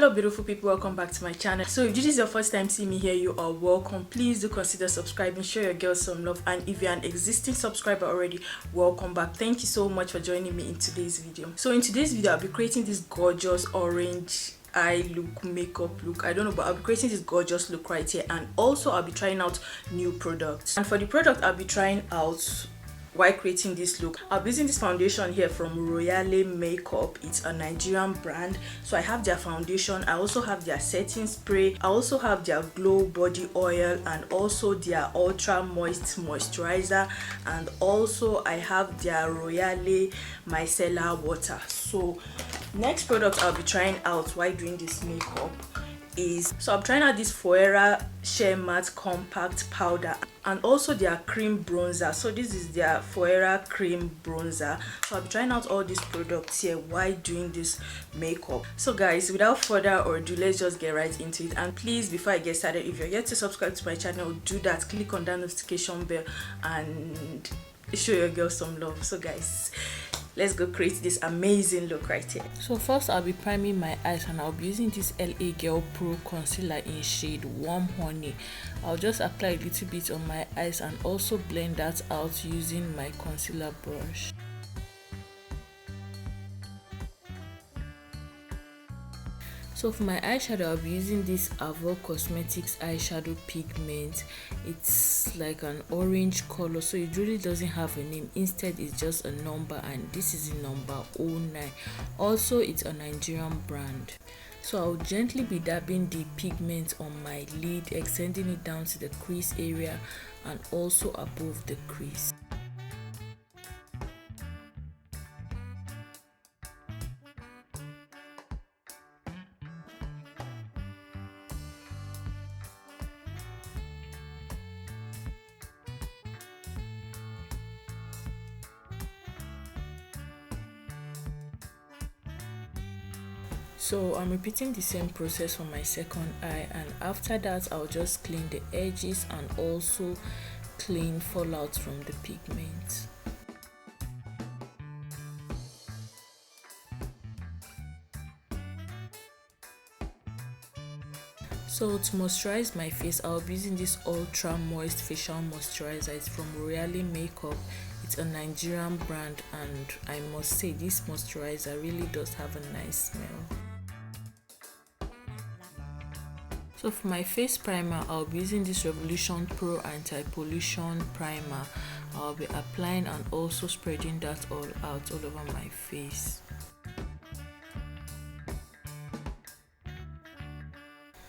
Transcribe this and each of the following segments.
Hello beautiful people, welcome back to my channel. So if this is your first time seeing me here, you are welcome. Please do consider subscribing, show your girls some love, and if you're an existing subscriber already, welcome back. Thank you so much for joining me in today's video. So in today's video, I'll be creating this gorgeous orange eye look, makeup look, I don't know, but I'll be creating this gorgeous look right here, and also I'll be trying out new products. And for the product I'll be trying out while creating this look, I'll be using this foundation here from Royale Makeup. It's a Nigerian brand, so I have their foundation, I also have their setting spray, I also have their glow body oil, and also their ultra moist moisturizer, and also I have their Royale micellar water. So next product I'll be trying out while doing this makeup is, so I'm trying out this Forever Sheer Matte Compact Powder and also their cream bronzer. So this is their Forever cream bronzer. So I'll be trying out all these products here while doing this makeup. So guys, without further ado, let's just get right into it. And please, before I get started, if you're yet to subscribe to my channel, do that. Click on that notification bell and show your girl some love. So guys, let's go create this amazing look right here. So first I'll be priming my eyes, and I'll be using this LA Girl Pro concealer in shade Warm Honey. I'll just apply a little bit on my eyes and also blend that out using my concealer brush. So for my eyeshadow, I'll be using this WOC Cosmetics Eyeshadow Pigment. It's like an orange color, so it really doesn't have a name. Instead, it's just a number, and this is the number 09. Also, it's a Nigerian brand. So I'll gently be dabbing the pigment on my lid, extending it down to the crease area and also above the crease. So I'm repeating the same process for my second eye, and after that I'll just clean the edges and also clean fallouts from the pigment. So to moisturize my face, I'll be using this ultra moist facial moisturizer. It's from Royale Makeup. It's a Nigerian brand, and I must say this moisturizer really does have a nice smell. So for my face primer, I'll be using this Revolution Pro Anti-Pollution Primer. I'll be applying and also spreading that all out all over my face.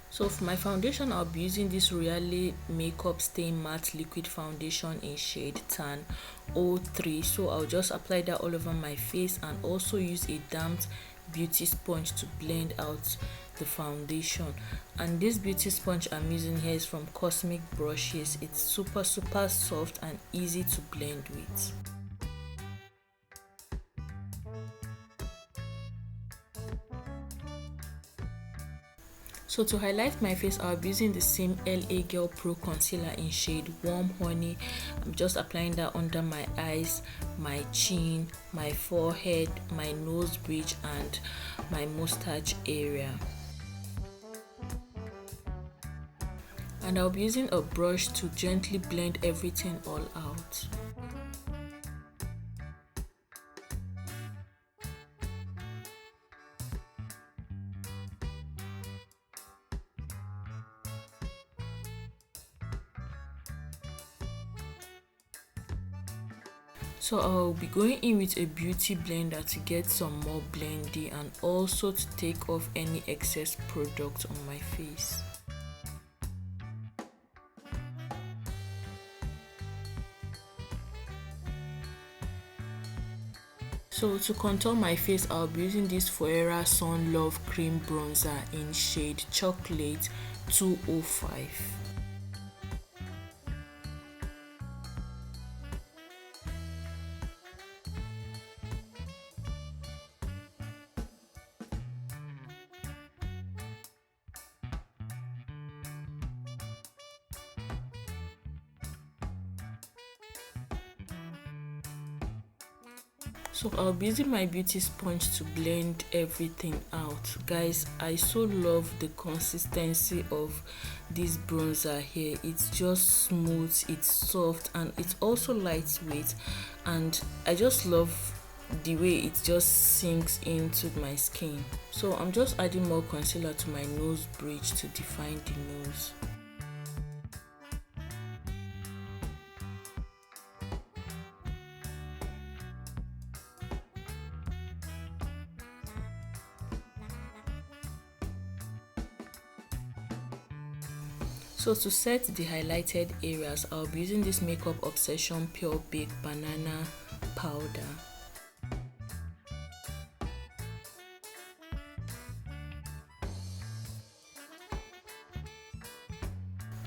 So for my foundation, I'll be using this Royale Makeup Stay Matte Liquid Foundation in shade Tan 03. So I'll just apply that all over my face and also use a damped beauty sponge to blend out the foundation. And this beauty sponge I'm using here is from Cosmic Brushes. It's super soft and easy to blend with. So to highlight my face, I'll be using the same LA Girl Pro concealer in shade Warm Honey. I'm just applying that under my eyes, my chin, my forehead, my nose bridge, and my mustache area. And I'll be using a brush to gently blend everything all out. So I'll be going in with a beauty blender to get some more blendy and also to take off any excess product on my face. So to contour my face, I'll be using this Forever Sun Love Cream Bronzer in shade Chocolate 205. So I'll be using my beauty sponge to blend everything out. Guys, I so love the consistency of this bronzer here. It's just smooth, it's soft, and it's also lightweight, and I just love the way it just sinks into my skin. So I'm just adding more concealer to my nose bridge to define the nose. So to set the highlighted areas, I'll be using this Makeup Obsession Pure Baked Banana Powder.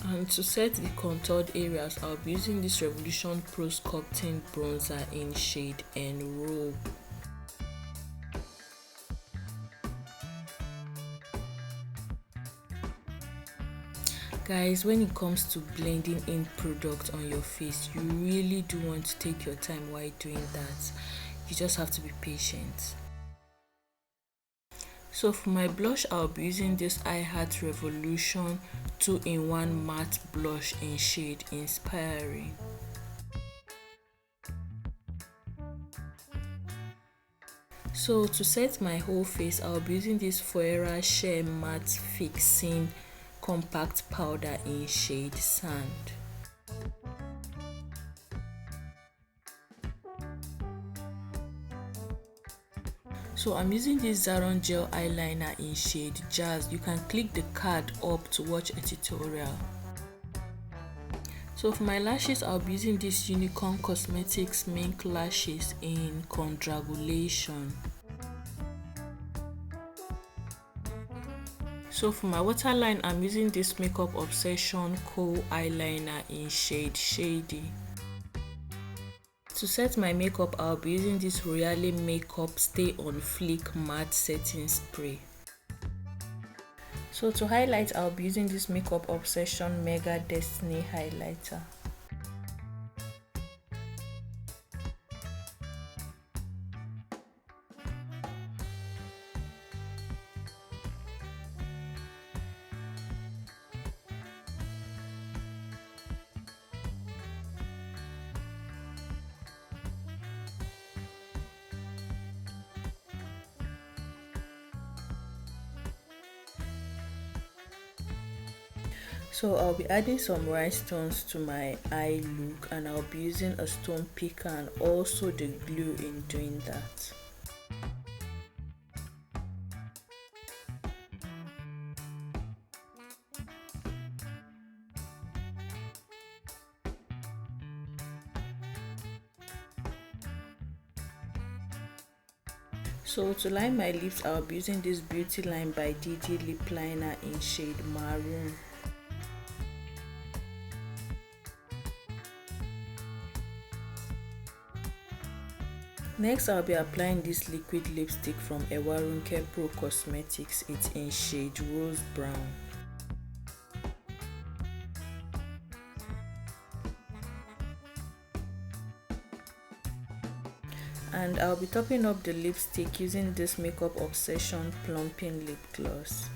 And to set the contoured areas, I'll be using this Revolution Pro Sculpting Bronzer in shade ENROBE. Guys, when it comes to blending in product on your face, you really do want to take your time while doing that. You just have to be patient. So for my blush, I'll be using this I Heart Revolution 2-in-1 matte blush in shade Inspiring. So to set my whole face, I'll be using this Foera Sheer Matte Fixing Compact Powder in shade Sand. So I'm using this Zaron Gel Eyeliner in shade Jazz. You can click the card up to watch a tutorial. So for my lashes, I'll be using this Unicorn Cosmetics Mink Lashes in Condragulation. So for my waterline, I'm using this Makeup Obsession Kohl eyeliner in shade Shady. To set my makeup, I'll be using this Royale Makeup Stay on Fleek Matte Setting Spray. So to highlight, I'll be using this Makeup Obsession Mega Destiny Highlighter. So I'll be adding some rhinestones to my eye look, and I'll be using a stone picker and also the glue in doing that. So to line my lips, I'll be using this Beauty Line by DD Lip Liner in shade Maroon. Next, I'll be applying this liquid lipstick from Ewarunke Pro Cosmetics. It's in shade Rose Brown. And I'll be topping up the lipstick using this Makeup Obsession Plumping Lip Gloss.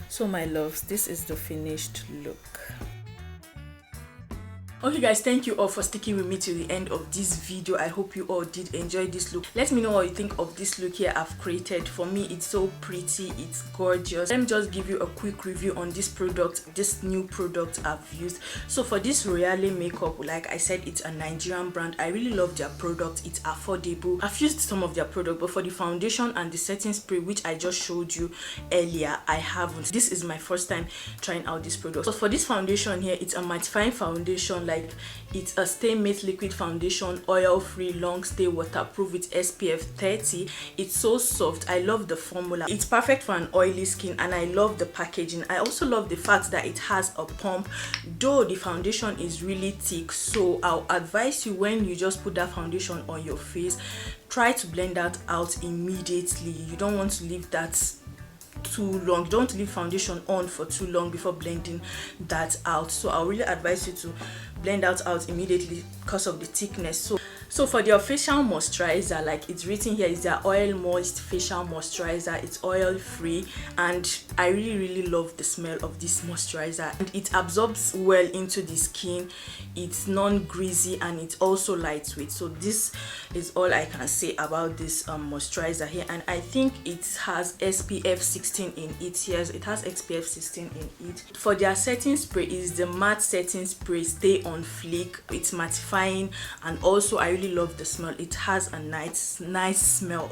So my loves, this is the finished look. Okay guys, thank you all for sticking with me to the end of this video. I hope you all did enjoy this look. Let me know what you think of this look here I've created. For me, it's so pretty, it's gorgeous. Let me just give you a quick review on this product, this new product I've used. So for this Royale makeup, like I said, it's a Nigerian brand. I really love their product. It's affordable. I've used some of their product, but for the foundation and the setting spray, which I just showed you earlier, I haven't. This is my first time trying out this product. So for this foundation here, it's a mattifying foundation. Like, it's a stay matte liquid foundation, oil free, long stay, waterproof with SPF 30. It's so soft. I love the formula. It's perfect for an oily skin, and I love the packaging. I also love the fact that it has a pump, though the foundation is really thick. So I'll advise you, when you just put that foundation on your face, try to blend that out immediately. You don't want to leave that too long. Don't leave foundation on for too long before blending that out. So I really advise you to blend out immediately because of the thickness. So for their facial moisturizer, like it's written here, is their oil moist facial moisturizer. It's oil free, and I really love the smell of this moisturizer, and it absorbs well into the skin. It's non-greasy and it's also lightweight. So this is all I can say about this moisturizer here, and I think it has SPF 16 in it. Yes, it has SPF 16 in it. For their setting spray is the matte setting spray Stay on Fleek. It's mattifying, and also I really love the smell. It has a nice smell.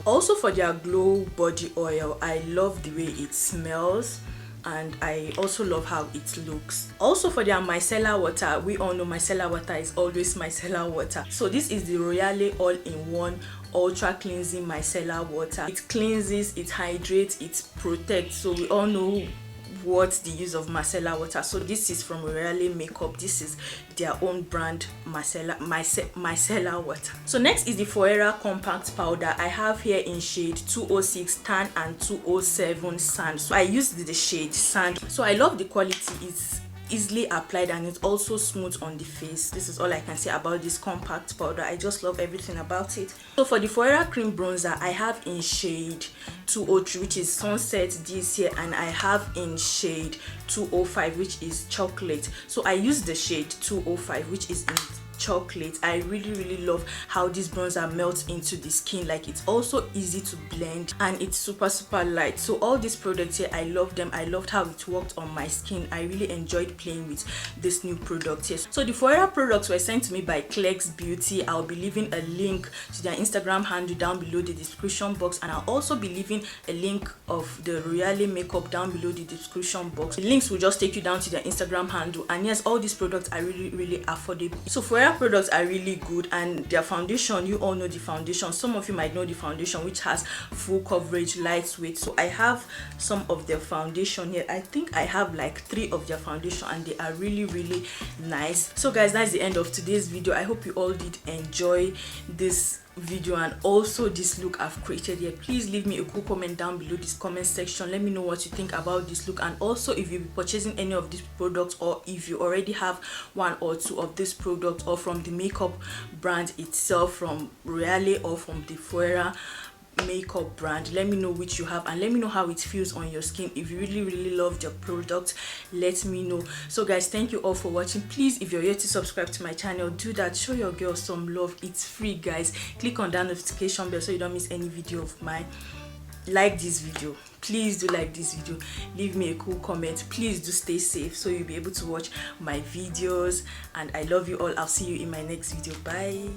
Also for their glow body oil, I love the way it smells, and I also love how it looks. Also for their micellar water, we all know micellar water is always micellar water. So this is the Royale all-in-one ultra cleansing micellar water. It cleanses, it hydrates, it protects. So we all know what the use of micellar water. So this is from Royale Makeup. This is their own brand micellar water. So next is the Forever compact powder. I have here in shade 206 tan and 207 sand. So I used the shade sand. So I love the quality. It's easily applied and it's also smooth on the face. This is all I can say about this compact powder. I just love everything about it. So for the Forever cream bronzer, I have in shade 203, which is sunset this year, and I have in shade 205, which is chocolate. So I use the shade 205, which is in chocolate. I really love how this bronzer melts into the skin. Like, it's also easy to blend and it's super light. So all these products here, I love them. I loved how it worked on my skin. I really enjoyed playing with this new product here. So the Forever products were sent to me by Clex Beauty. I'll be leaving a link to their Instagram handle down below the description box, and I'll also be leaving a link of the Royale Makeup down below the description box. The links will just take you down to their Instagram handle. And yes, all these products are really affordable. So Forever products are really good, and their foundation, you all know the foundation. Some of you might know the foundation, which has full coverage, lightweight. So I have some of their foundation here. I think I have like 3 of their foundation, and they are really nice. So guys, that's the end of today's video. I hope you all did enjoy this video and also this look I've created here. Please leave me a cool comment down below this comment section. Let me know what you think about this look, and also if you'll be purchasing any of these products, or if you already have 1 or 2 of this product, or from the makeup brand itself, from Royale or from the Forever makeup brand. Let me know which you have, and let me know how it feels on your skin. If you really love the product, let me know. So guys, thank you all for watching. Please, if you're yet to subscribe to my channel, do that. Show your girl some love. It's free, guys. Click on that notification bell so you don't miss any video of mine. Like this video, please do like this video. Leave me a cool comment. Please do stay safe so you'll be able to watch my videos, and I love you all. I'll see you in my next video. Bye.